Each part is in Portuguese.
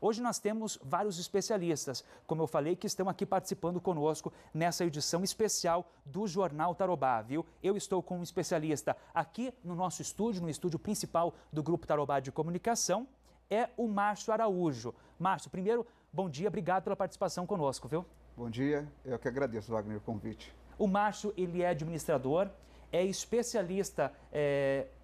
Hoje nós temos vários especialistas, como eu falei, que estão aqui participando conosco nessa edição especial do Jornal Tarobá, viu? Eu estou com um especialista aqui no nosso estúdio, no estúdio principal do Grupo Tarobá de Comunicação, é o Márcio Araújo. Márcio, primeiro, bom dia, obrigado pela participação conosco, viu? Bom dia, eu que agradeço, Wagner, o convite. O Márcio, ele é administrador, é especialista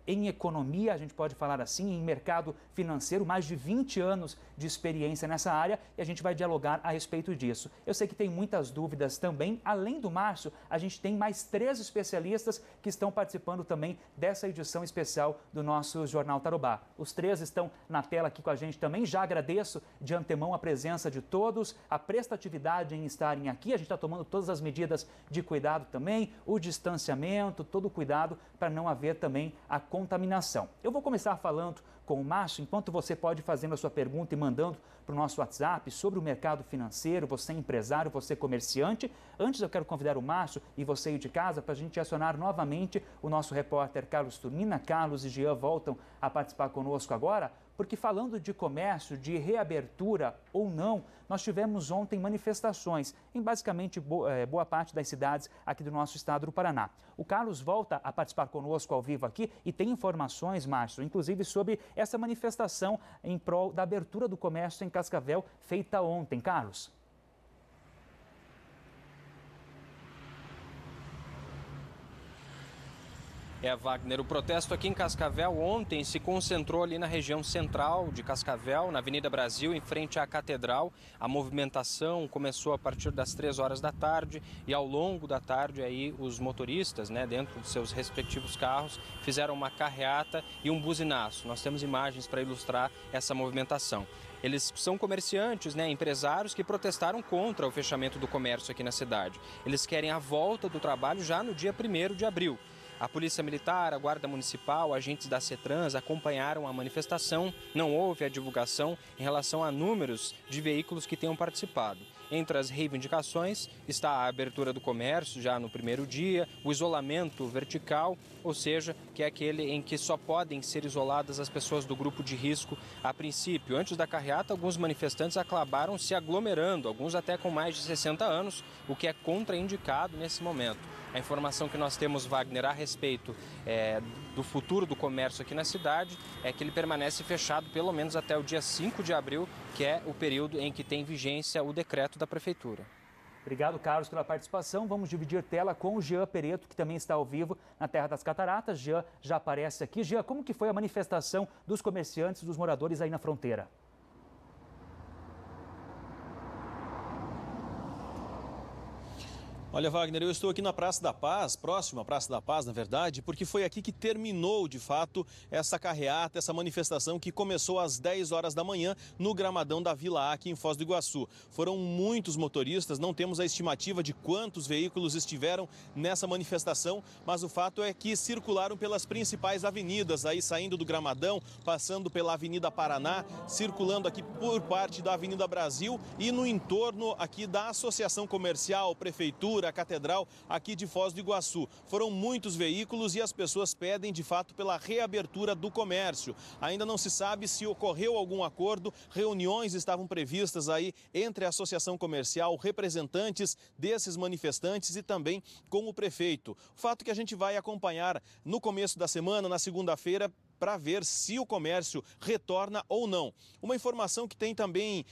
em economia, a gente pode falar assim, em mercado financeiro, mais de 20 anos de experiência nessa área e a gente vai dialogar a respeito disso. Eu sei que tem muitas dúvidas também. Além do Márcio, a gente tem mais 3 especialistas que estão participando também dessa edição especial do nosso Jornal Tarobá. Os 3 estão na tela aqui com a gente também. Já agradeço de antemão a presença de todos, a prestatividade em estarem aqui. A gente está tomando todas as medidas de cuidado também, o distanciamento, todo o cuidado para não haver também a contaminação. Eu vou começar falando com o Márcio, enquanto você pode fazendo a sua pergunta e mandando para o nosso WhatsApp sobre o mercado financeiro, você é empresário, você é comerciante. Antes eu quero convidar o Márcio e você aí de casa para a gente acionar novamente o nosso repórter Carlos Turmina. Carlos e Jean voltam a participar conosco agora, porque falando de comércio, de reabertura ou não, nós tivemos ontem manifestações em basicamente boa parte das cidades aqui do nosso estado do Paraná. O Carlos volta a participar conosco ao vivo aqui e tem informações, Márcio, inclusive sobre essa manifestação em prol da abertura do comércio em Cascavel, feita ontem. Carlos. Wagner, o protesto aqui em Cascavel ontem se concentrou ali na região central de Cascavel, na Avenida Brasil, em frente à Catedral. A movimentação começou a partir das 3 horas da tarde e ao longo da tarde aí os motoristas, dentro de seus respectivos carros, fizeram uma carreata e um buzinaço. Nós temos imagens para ilustrar essa movimentação. Eles são comerciantes, empresários que protestaram contra o fechamento do comércio aqui na cidade. Eles querem a volta do trabalho já no dia 1º de abril. A Polícia Militar, a Guarda Municipal, agentes da CETRANS acompanharam a manifestação. Não houve a divulgação em relação a números de veículos que tenham participado. Entre as reivindicações está a abertura do comércio já no 1º dia, o isolamento vertical, ou seja, que é aquele em que só podem ser isoladas as pessoas do grupo de risco a princípio. Antes da carreata, alguns manifestantes acabaram se aglomerando, alguns até com mais de 60 anos, o que é contraindicado nesse momento. A informação que nós temos, Wagner, a respeito do futuro do comércio aqui na cidade é que ele permanece fechado pelo menos até o dia 5 de abril, que é o período em que tem vigência o decreto da Prefeitura. Obrigado, Carlos, pela participação. Vamos dividir tela com o Jean Pereto, que também está ao vivo na Terra das Cataratas. Jean já aparece aqui. Jean, como que foi a manifestação dos comerciantes, dos moradores aí na fronteira? Olha, Wagner, eu estou aqui na Praça da Paz, próximo à Praça da Paz, na verdade, porque foi aqui que terminou, de fato, essa carreata, essa manifestação que começou às 10 horas da manhã no gramadão da Vila A, aqui em Foz do Iguaçu. Foram muitos motoristas, não temos a estimativa de quantos veículos estiveram nessa manifestação, mas o fato é que circularam pelas principais avenidas, aí saindo do gramadão, passando pela Avenida Paraná, circulando aqui por parte da Avenida Brasil e no entorno aqui da Associação Comercial, Prefeitura, a Catedral aqui de Foz do Iguaçu. Foram muitos veículos e as pessoas pedem de fato pela reabertura do comércio. Ainda não se sabe se ocorreu algum acordo, reuniões estavam previstas aí entre a Associação Comercial, representantes desses manifestantes e também com o prefeito. O fato que a gente vai acompanhar no começo da semana, na segunda-feira, para ver se o comércio retorna ou não. Uma informação que tem também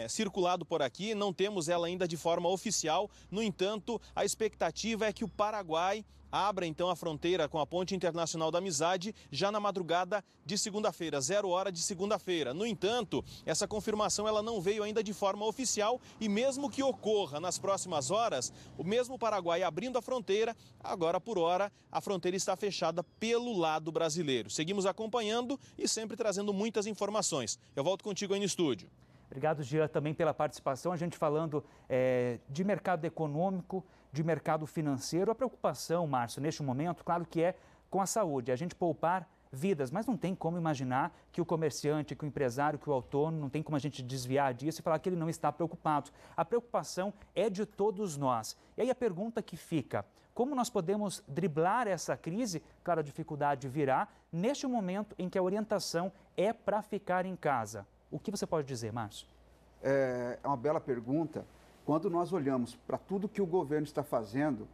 circulado por aqui, não temos ela ainda de forma oficial, no entanto, a expectativa é que o Paraguai abra então a fronteira com a Ponte Internacional da Amizade já na madrugada de segunda-feira, 0 hora de segunda-feira. No entanto, essa confirmação ela não veio ainda de forma oficial e mesmo que ocorra nas próximas horas, o mesmo Paraguai abrindo a fronteira, agora por hora a fronteira está fechada pelo lado brasileiro. Seguimos acompanhando e sempre trazendo muitas informações. Eu volto contigo aí no estúdio. Obrigado, Jean, também pela participação. A gente falando de mercado econômico, de mercado financeiro. A preocupação, Márcio, neste momento, claro que é com a saúde. A gente poupar vidas, mas não tem como imaginar que o comerciante, que o empresário, que o autônomo, não tem como a gente desviar disso e falar que ele não está preocupado. A preocupação é de todos nós. E aí a pergunta que fica, como nós podemos driblar essa crise? Claro, a dificuldade virá neste momento em que a orientação é para ficar em casa. O que você pode dizer, Márcio? É uma bela pergunta. Quando nós olhamos para tudo que o governo está fazendo,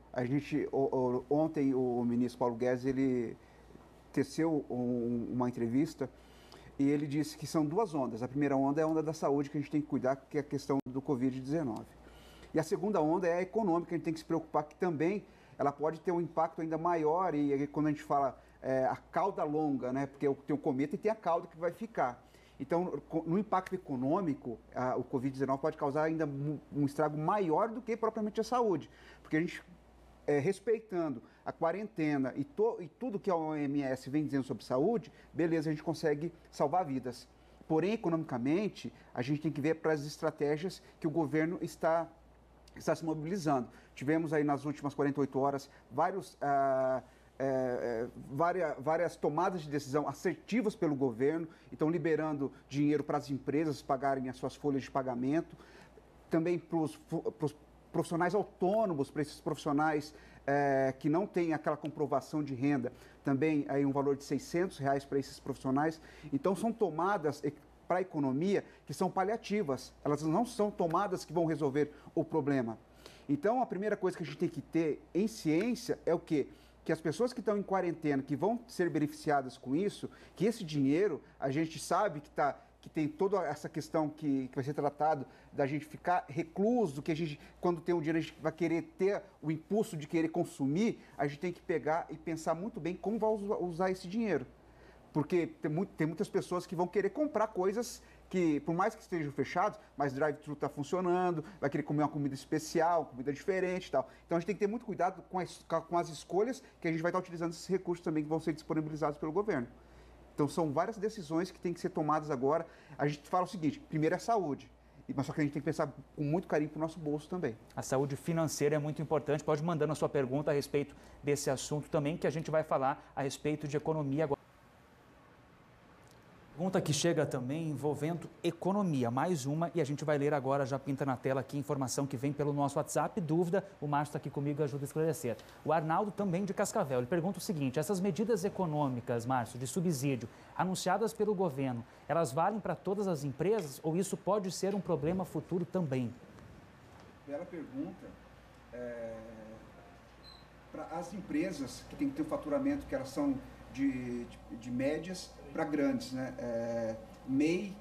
ontem o ministro Paulo Guedes, ele teceu uma entrevista e ele disse que são duas ondas. A primeira onda é a onda da saúde, que a gente tem que cuidar, que é a questão do Covid-19. E a segunda onda é a econômica, a gente tem que se preocupar que também ela pode ter um impacto ainda maior, e quando a gente fala a cauda longa, né, porque tem o cometa e tem a cauda que vai ficar. Então, no impacto econômico, o Covid-19 pode causar ainda um estrago maior do que propriamente a saúde. Porque a gente, respeitando a quarentena e tudo que a OMS vem dizendo sobre saúde, beleza, a gente consegue salvar vidas. Porém, economicamente, a gente tem que ver para as estratégias que o governo está se mobilizando. Tivemos aí nas últimas 48 horas várias tomadas de decisão assertivas pelo governo, então liberando dinheiro para as empresas pagarem as suas folhas de pagamento, também para os profissionais autônomos, para esses profissionais que não têm aquela comprovação de renda, também aí um valor de R$600 para esses profissionais. Então são tomadas para a economia que são paliativas, elas não são tomadas que vão resolver o problema. Então a primeira coisa que a gente tem que ter em ciência é o quê? Que as pessoas que estão em quarentena, que vão ser beneficiadas com isso, que esse dinheiro, a gente sabe que tem toda essa questão que vai ser tratado da gente ficar recluso, que a gente, quando tem um dinheiro, a gente vai querer ter o impulso de querer consumir, a gente tem que pegar e pensar muito bem como vai usar esse dinheiro. Porque tem muitas pessoas que vão querer comprar coisas que, por mais que estejam fechados, mas drive-thru está funcionando, vai querer comer uma comida especial, comida diferente e tal. Então a gente tem que ter muito cuidado com as escolhas que a gente vai estar utilizando esses recursos também que vão ser disponibilizados pelo governo. Então são várias decisões que têm que ser tomadas agora. A gente fala o seguinte, primeiro é a saúde, mas só que a gente tem que pensar com muito carinho para o nosso bolso também. A saúde financeira é muito importante. Pode mandando a sua pergunta a respeito desse assunto também, que a gente vai falar a respeito de economia agora. Pergunta que chega também envolvendo economia, mais uma, e a gente vai ler agora, já pinta na tela aqui, informação que vem pelo nosso WhatsApp, dúvida, o Márcio está aqui comigo e ajuda a esclarecer. O Arnaldo também de Cascavel, ele pergunta o seguinte, essas medidas econômicas, Márcio, de subsídio, anunciadas pelo governo, elas valem para todas as empresas ou isso pode ser um problema futuro também? Bela pergunta. Para as empresas que têm que ter um faturamento que elas são de médias para grandes, né? MEI,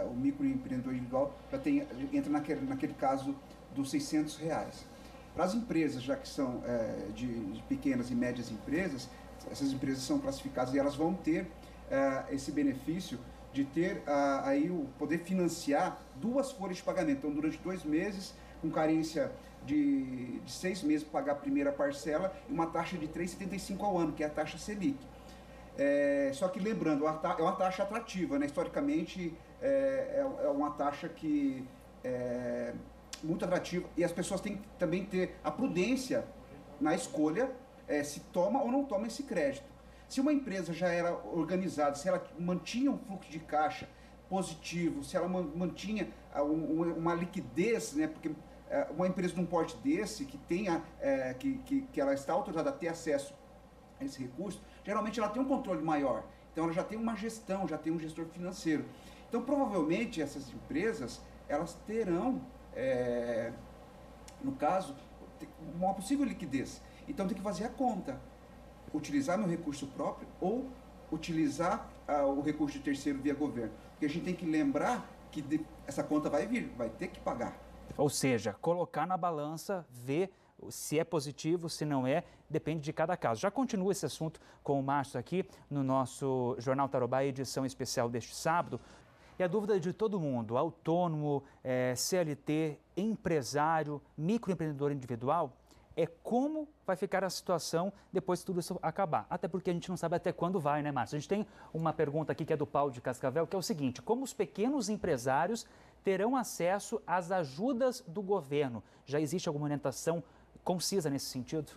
o microempreendedor individual, entra naquele caso dos R$600. Para as empresas, já que são de pequenas e médias empresas, essas empresas são classificadas e elas vão ter esse benefício de ter aí o poder financiar 2 folhas de pagamento. Então, durante 2 meses, com carência de 6 meses para pagar a primeira parcela e uma taxa de 3,75 ao ano, que é a taxa Selic. Só que lembrando, é uma taxa atrativa, né? Historicamente é uma taxa que é muito atrativa e as pessoas têm que também ter a prudência na escolha se toma ou não toma esse crédito. Se uma empresa já era organizada, se ela mantinha um fluxo de caixa positivo, se ela mantinha uma liquidez, né? Porque uma empresa de um porte desse, que ela está autorizada a ter acesso a esse recurso, geralmente ela tem um controle maior. Então ela já tem uma gestão, já tem um gestor financeiro. Então provavelmente essas empresas, elas terão, no caso, uma possível liquidez. Então tem que fazer a conta. Utilizar meu recurso próprio ou utilizar o recurso de terceiro via governo. Porque a gente tem que lembrar que essa conta vai vir, vai ter que pagar. Ou seja, colocar na balança, ver se é positivo, se não é, depende de cada caso. Já continua esse assunto com o Márcio aqui no nosso Jornal Tarobá, edição especial deste sábado. E a dúvida de todo mundo, autônomo, CLT, empresário, microempreendedor individual, é como vai ficar a situação depois que tudo isso acabar. Até porque a gente não sabe até quando vai, né, Márcio? A gente tem uma pergunta aqui que é do Paulo de Cascavel, que é o seguinte, como os pequenos empresários terão acesso às ajudas do governo? Já existe alguma orientação concisa nesse sentido?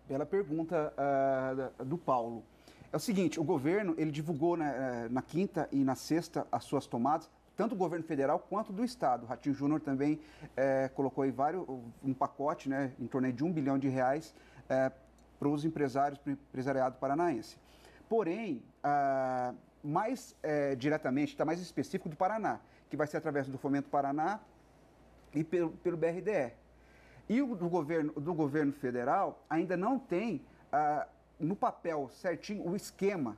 Bela pergunta do Paulo. É o seguinte, o governo, ele divulgou na quinta e na sexta as suas tomadas, tanto do governo federal quanto do estado. O Ratinho Júnior também colocou aí um pacote, né, em torno de R$1 bilhão para os empresários, para o empresariado paranaense. Porém, mais diretamente, está mais específico do Paraná, que vai ser através do Fomento Paraná e pelo BRDE. E o do governo federal ainda não tem no papel certinho o esquema,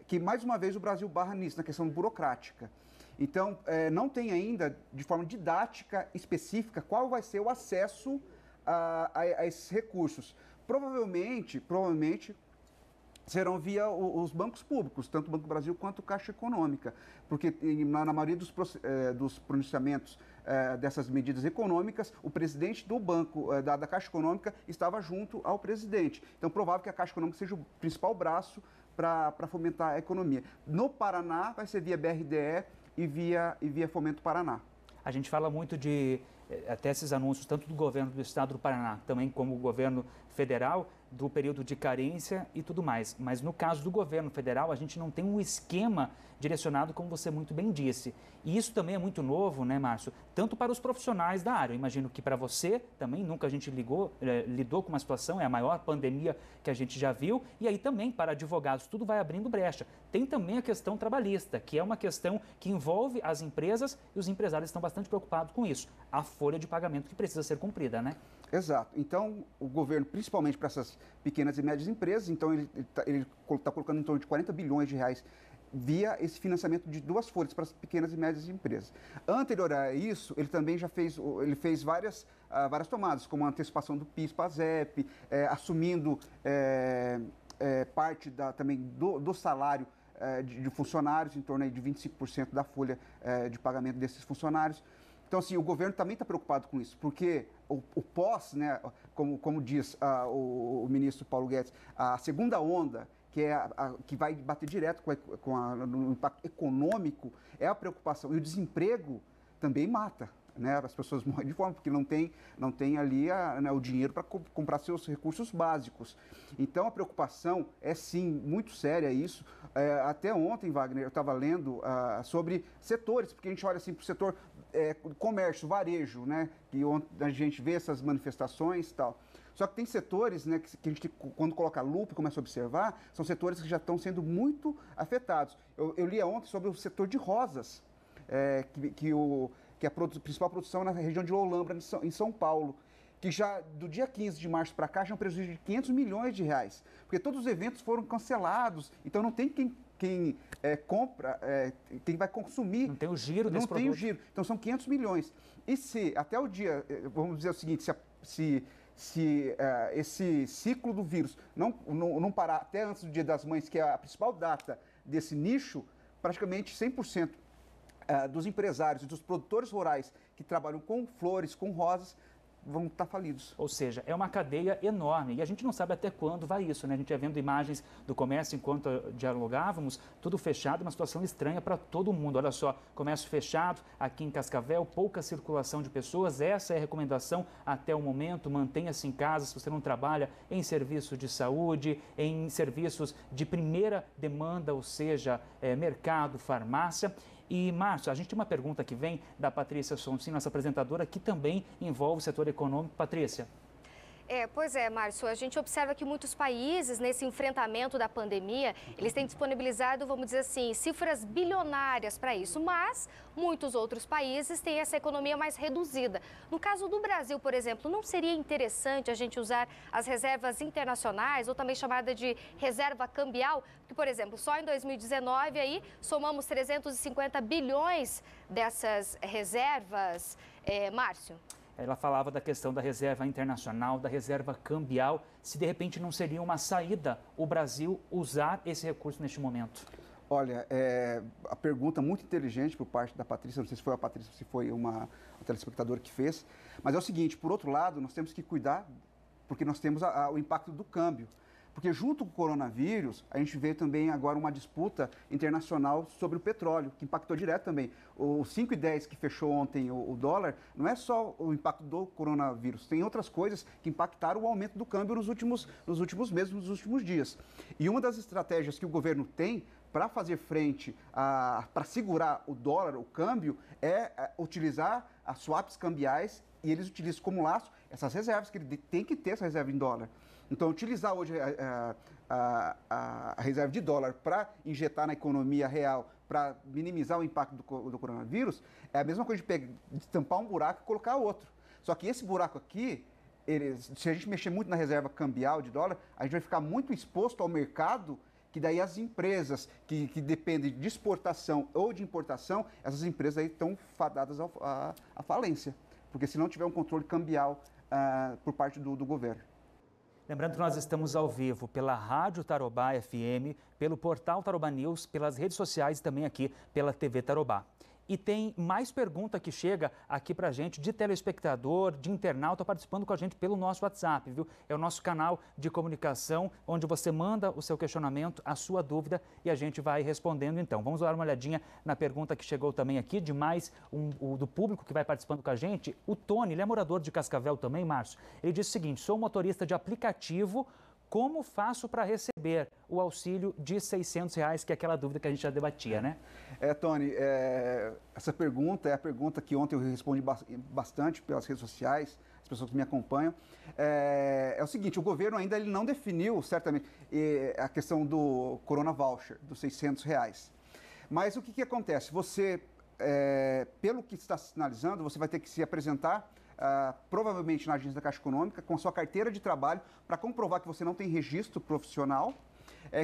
que mais uma vez o Brasil barra nisso, na questão burocrática. Então, não tem ainda, de forma didática específica, qual vai ser o acesso a esses recursos. Provavelmente serão via os bancos públicos, tanto o Banco do Brasil quanto a Caixa Econômica, porque na maioria dos pronunciamentos dessas medidas econômicas, o presidente do banco, da Caixa Econômica, estava junto ao presidente. Então, provável que a Caixa Econômica seja o principal braço para fomentar a economia. No Paraná, vai ser via BRDE e via Fomento Paraná. A gente fala muito de, até esses anúncios, tanto do governo do estado do Paraná, também como o governo federal, do período de carência e tudo mais. Mas no caso do governo federal, a gente não tem um esquema direcionado, como você muito bem disse. E isso também é muito novo, né, Márcio? Tanto para os profissionais da área. Eu imagino que para você também, nunca a gente lidou com uma situação, é a maior pandemia que a gente já viu. E aí também para advogados, tudo vai abrindo brecha. Tem também a questão trabalhista, que é uma questão que envolve as empresas e os empresários estão bastante preocupados com isso. A folha de pagamento que precisa ser cumprida, né? Exato. Então, o governo, principalmente para essas pequenas e médias empresas, então ele está colocando em torno de 40 bilhões de reais via esse financiamento de 2 folhas para as pequenas e médias empresas. Anterior a isso, ele também já fez várias tomadas, como a antecipação do PIS, PASEP, assumindo parte também do salário de funcionários, em torno aí de 25% da folha de pagamento desses funcionários. Então, assim, o governo também está preocupado com isso, porque o pós, né, como diz o ministro Paulo Guedes, a segunda onda, que vai bater direto no impacto econômico, é a preocupação. E o desemprego também mata, né? As pessoas morrem de fome, porque não tem ali o dinheiro para comprar seus recursos básicos. Então, a preocupação é, sim, muito séria isso. Até ontem, Wagner, eu estava lendo sobre setores, porque a gente olha assim para o setor comércio, varejo, né? Que a gente vê essas manifestações e tal. Só que tem setores, né, que a gente, quando coloca a lupa e começa a observar, são setores que já estão sendo muito afetados. Eu li ontem sobre o setor de rosas, que é a principal produção na região de Olambra, em São Paulo, que já do dia 15 de março para cá já é um prejuízo de 500 milhões de reais, porque todos os eventos foram cancelados, então não tem quem compra, quem vai consumir. Não tem o giro desse produto. Não tem o giro, então são 500 milhões. E se até o dia, vamos dizer o seguinte, se esse ciclo do vírus não parar até antes do Dia das Mães, que é a principal data desse nicho, praticamente 100% dos empresários e dos produtores rurais que trabalham com flores, com rosas, vão estar falidos. Ou seja, é uma cadeia enorme e a gente não sabe até quando vai isso, né? A gente ia vendo imagens do comércio enquanto dialogávamos, tudo fechado, uma situação estranha para todo mundo. Olha só, comércio fechado aqui em Cascavel, pouca circulação de pessoas, essa é a recomendação até o momento, mantenha-se em casa se você não trabalha em serviço de saúde, em serviços de primeira demanda, ou seja, mercado, farmácia. E, Márcio, a gente tem uma pergunta que vem da Patrícia Sonsin, nossa apresentadora, que também envolve o setor econômico. Patrícia. Pois é, Márcio, a gente observa que muitos países, nesse enfrentamento da pandemia, eles têm disponibilizado, vamos dizer assim, cifras bilionárias para isso, mas muitos outros países têm essa economia mais reduzida. No caso do Brasil, por exemplo, não seria interessante a gente usar as reservas internacionais, ou também chamada de reserva cambial? Porque, por exemplo, só em 2019 aí somamos 350 bilhões dessas reservas, Márcio. Ela falava da questão da reserva internacional, da reserva cambial, se de repente não seria uma saída o Brasil usar esse recurso neste momento. Olha, a pergunta muito inteligente por parte da Patrícia, não sei se foi a Patrícia ou se foi uma telespectadora que fez, mas é o seguinte, por outro lado, nós temos que cuidar, porque nós temos o impacto do câmbio. Porque junto com o coronavírus, a gente vê também agora uma disputa internacional sobre o petróleo, que impactou direto também. O 5,10 que fechou ontem o dólar, não é só o impacto do coronavírus, tem outras coisas que impactaram o aumento do câmbio nos últimos meses, nos últimos dias. E uma das estratégias que o governo tem para fazer frente, para segurar o dólar, o câmbio, é utilizar as swaps cambiais, e eles utilizam como laço essas reservas, que ele tem que ter essa reserva em dólar. Então, utilizar hoje a reserva de dólar para injetar na economia real, para minimizar o impacto do coronavírus, é a mesma coisa de tampar um buraco e colocar outro. Só que esse buraco aqui, se a gente mexer muito na reserva cambial de dólar, a gente vai ficar muito exposto ao mercado, que daí as empresas que dependem de exportação ou de importação, essas empresas aí estão fadadas à falência, porque se não tiver um controle cambial por parte do governo. Lembrando que nós estamos ao vivo pela Rádio Tarobá FM, pelo portal Tarobá News, pelas redes sociais e também aqui pela TV Tarobá. E tem mais pergunta que chega aqui pra gente de telespectador, de internauta participando com a gente pelo nosso WhatsApp, viu? É o nosso canal de comunicação, onde você manda o seu questionamento, a sua dúvida e a gente vai respondendo então. Vamos dar uma olhadinha na pergunta que chegou também aqui, de mais do público que vai participando com a gente. O Tony, ele é morador de Cascavel também, Márcio. Ele diz o seguinte: sou motorista de aplicativo. Como faço para receber o auxílio de R$600, que é aquela dúvida que a gente já debatia, né? Tony, essa pergunta é a pergunta que ontem eu respondi bastante pelas redes sociais, as pessoas que me acompanham. É o seguinte, o governo ainda ele não definiu, certamente, a questão do Corona Voucher, dos R$600. Mas o que acontece? Você, pelo que está sinalizando, você vai ter que se apresentar provavelmente na agência da Caixa Econômica, com sua carteira de trabalho, para comprovar que você não tem registro profissional,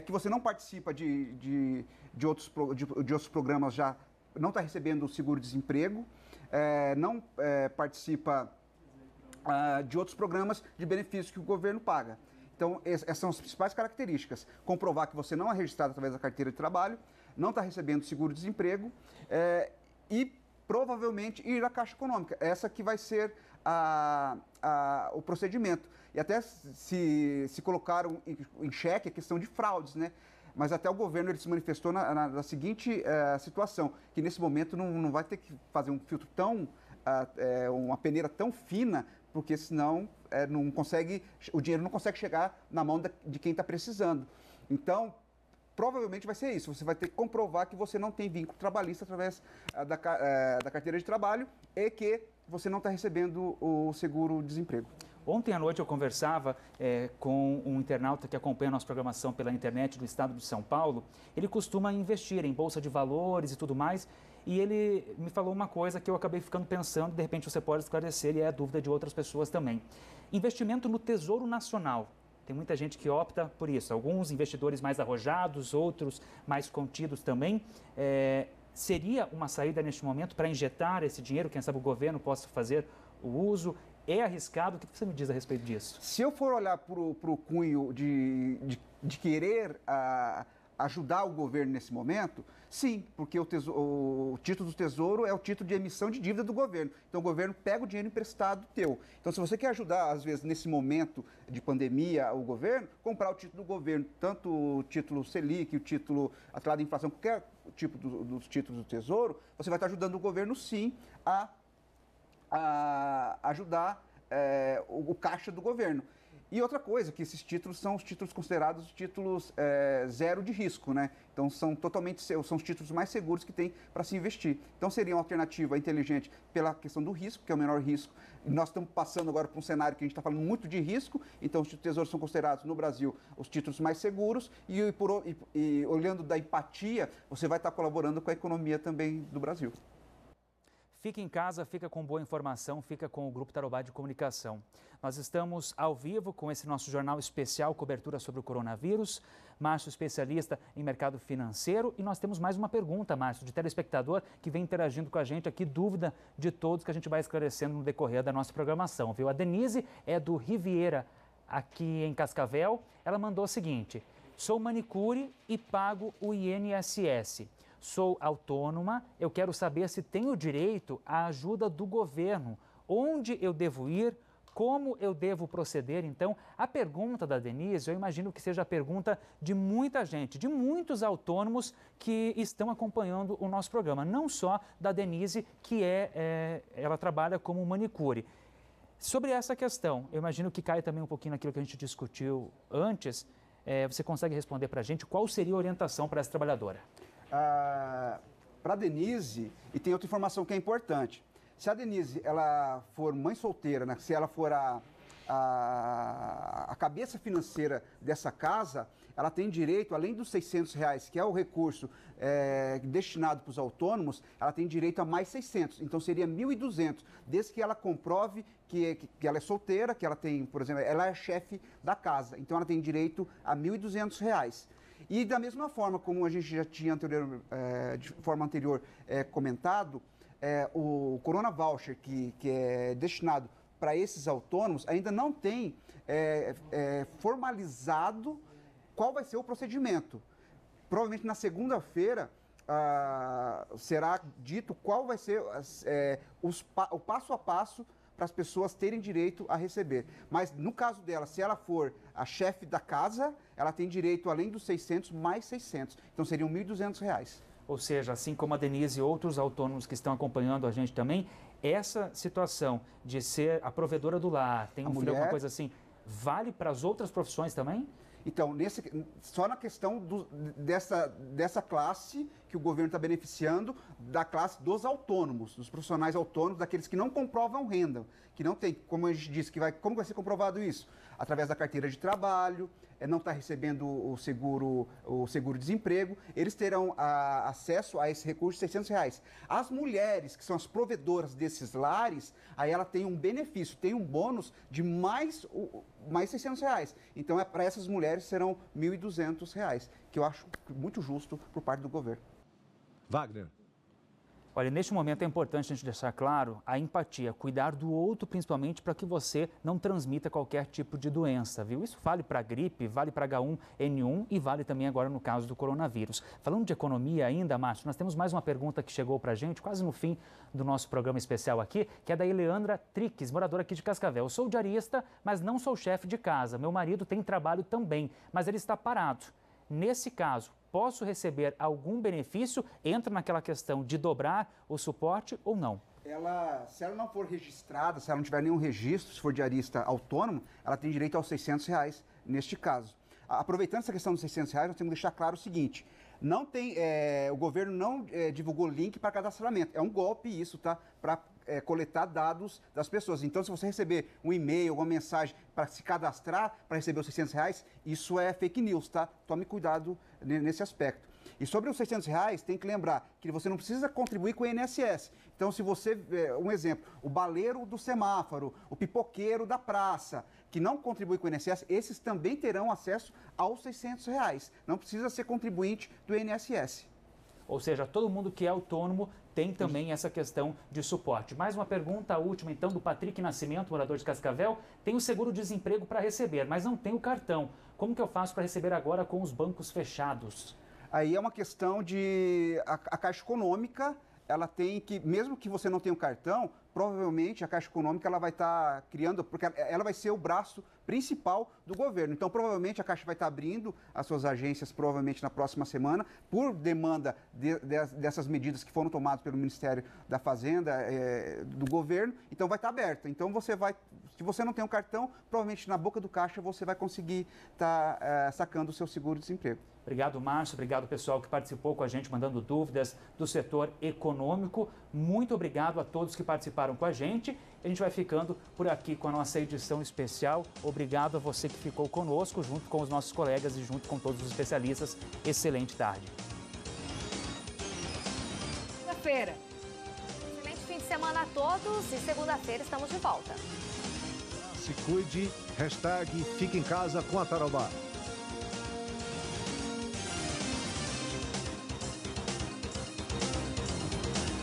que você não participa de outros programas, já não está recebendo o seguro-desemprego, não participa de outros programas de benefícios que o governo paga. Então, essas são as principais características. Comprovar que você não é registrado através da carteira de trabalho, não está recebendo seguro-desemprego e provavelmente ir à Caixa Econômica. Essa que vai ser o procedimento. E até se colocaram em xeque a questão de fraudes, né? Mas até o governo ele se manifestou na seguinte situação, que nesse momento não vai ter que fazer um filtro uma peneira tão fina, porque senão o dinheiro não consegue chegar na mão de quem está precisando. Então, provavelmente vai ser isso. Você vai ter que comprovar que você não tem vínculo trabalhista através da carteira de trabalho e que você não está recebendo o seguro-desemprego. Ontem à noite eu conversava com um internauta que acompanha a nossa programação pela internet do estado de São Paulo. Ele costuma investir em bolsa de valores e tudo mais. E ele me falou uma coisa que eu acabei ficando pensando, de repente você pode esclarecer e é a dúvida de outras pessoas também. Investimento no Tesouro Nacional. Tem muita gente que opta por isso. Alguns investidores mais arrojados, outros mais contidos também. Seria uma saída neste momento para injetar esse dinheiro? Quem sabe o governo possa fazer o uso? É arriscado? O que você me diz a respeito disso? Se eu for olhar para o cunho de querer ajudar o governo nesse momento, sim, porque o título do Tesouro é o título de emissão de dívida do governo. Então, o governo pega o dinheiro emprestado teu. Então, se você quer ajudar, às vezes, nesse momento de pandemia, o governo, comprar o título do governo, tanto o título Selic, o título atrelado à inflação, qualquer tipo dos títulos do Tesouro, você vai estar ajudando o governo, sim, a ajudar o caixa do governo. E outra coisa, que esses títulos são os títulos considerados títulos zero de risco, né? Então, são os títulos mais seguros que tem para se investir. Então, seria uma alternativa inteligente pela questão do risco, que é o menor risco. E nós estamos passando agora para um cenário que a gente está falando muito de risco, então os títulos do Tesouro são considerados, no Brasil, os títulos mais seguros e olhando da empatia, você vai estar colaborando com a economia também do Brasil. Fica em casa, fica com boa informação, fica com o Grupo Tarobá de Comunicação. Nós estamos ao vivo com esse nosso jornal especial, cobertura sobre o coronavírus. Márcio, especialista em mercado financeiro. E nós temos mais uma pergunta, Márcio, de telespectador que vem interagindo com a gente aqui, dúvida de todos que a gente vai esclarecendo no decorrer da nossa programação, viu? A Denise é do Riviera, aqui em Cascavel. Ela mandou o seguinte: sou manicure e pago o INSS. Sou autônoma, eu quero saber se tenho direito à ajuda do governo. Onde eu devo ir? Como eu devo proceder? Então, a pergunta da Denise, eu imagino que seja a pergunta de muita gente, de muitos autônomos que estão acompanhando o nosso programa. Não só da Denise, que ela trabalha como manicure. Sobre essa questão, eu imagino que cai também um pouquinho naquilo que a gente discutiu antes. Você consegue responder para a gente qual seria a orientação para essa trabalhadora? Para a Denise, e tem outra informação que é importante. Se a Denise ela for mãe solteira, né, se ela for a a cabeça financeira dessa casa, ela tem direito, além dos R$600, que é o recurso destinado para os autônomos, ela tem direito a mais 600. Então, seria 1.200, desde que ela comprove que ela é solteira, que ela tem, por exemplo, ela é chefe da casa. Então, ela tem direito a R$1.200. E da mesma forma, como a gente já tinha de forma anterior comentado, o Corona Voucher, que é destinado para esses autônomos, ainda não tem formalizado qual vai ser o procedimento. Provavelmente na segunda-feira será dito qual vai ser o passo a passo para as pessoas terem direito a receber. Mas no caso dela, se ela for a chefe da casa, ela tem direito, além dos 600, mais 600. Então seriam R$1.200. Ou seja, assim como a Denise e outros autônomos que estão acompanhando a gente também, essa situação de ser a provedora do lar, tem um filho, alguma coisa assim, vale para as outras profissões também? Então, só na questão dessa classe que o governo está beneficiando, da classe dos autônomos, dos profissionais autônomos, daqueles que não comprovam renda, que não tem, como a gente disse, como vai ser comprovado isso? Através da carteira de trabalho, não está recebendo o seguro-desemprego, eles terão acesso a esse recurso de R$600. As mulheres, que são as provedoras desses lares, aí ela tem um benefício, tem um bônus de mais R$600. Então, para essas mulheres serão R$1.200, que eu acho muito justo por parte do governo. Wagner. Olha, neste momento é importante a gente deixar claro a empatia, cuidar do outro, principalmente para que você não transmita qualquer tipo de doença, viu? Isso vale para a gripe, vale para H1N1 e vale também agora no caso do coronavírus. Falando de economia ainda, Márcio, nós temos mais uma pergunta que chegou para a gente, quase no fim do nosso programa especial aqui, que é da Eleandra Triques, moradora aqui de Cascavel. Eu sou diarista, mas não sou chefe de casa. Meu marido tem trabalho também, mas ele está parado. Nesse caso, posso receber algum benefício? Entra naquela questão de dobrar o suporte ou não? Se ela não for registrada, se ela não tiver nenhum registro, se for diarista autônomo, ela tem direito aos R$600 neste caso. Aproveitando essa questão dos R$600, nós temos que deixar claro o seguinte: não tem, o governo não divulgou link para cadastramento. É um golpe isso, tá? Para coletar dados das pessoas. Então, se você receber um e-mail, uma mensagem para se cadastrar, para receber os R$600, isso é fake news, tá? Tome cuidado nesse aspecto. E sobre os R$600, tem que lembrar que você não precisa contribuir com o INSS. Então, se você, um exemplo, o baleiro do semáforo, o pipoqueiro da praça, que não contribui com o INSS, esses também terão acesso aos R$600. Não precisa ser contribuinte do INSS. Ou seja, todo mundo que é autônomo tem também essa questão de suporte. Mais uma pergunta, a última então, do Patrick Nascimento, morador de Cascavel. Tem o seguro-desemprego para receber, mas não tem o cartão. Como que eu faço para receber agora com os bancos fechados? Aí é uma questão de... A Caixa Econômica, ela tem que, mesmo que você não tenha o cartão, provavelmente a Caixa Econômica ela vai estar criando, porque ela vai ser o braço principal do governo. Então, provavelmente a Caixa vai estar abrindo as suas agências, provavelmente na próxima semana, por demanda dessas medidas que foram tomadas pelo Ministério da Fazenda, do governo. Então, vai estar aberta. Então, se você não tem um cartão, provavelmente na boca do caixa você vai conseguir estar sacando o seu seguro-desemprego. Obrigado, Márcio. Obrigado, pessoal que participou com a gente, mandando dúvidas do setor econômico. Muito obrigado a todos que participaram com a gente. A gente vai ficando por aqui com a nossa edição especial. Obrigado a você que ficou conosco, junto com os nossos colegas e junto com todos os especialistas. Excelente tarde. Segunda-feira. Excelente fim de semana a todos e segunda-feira estamos de volta. Se cuide, #fique em casa com a Tarobá.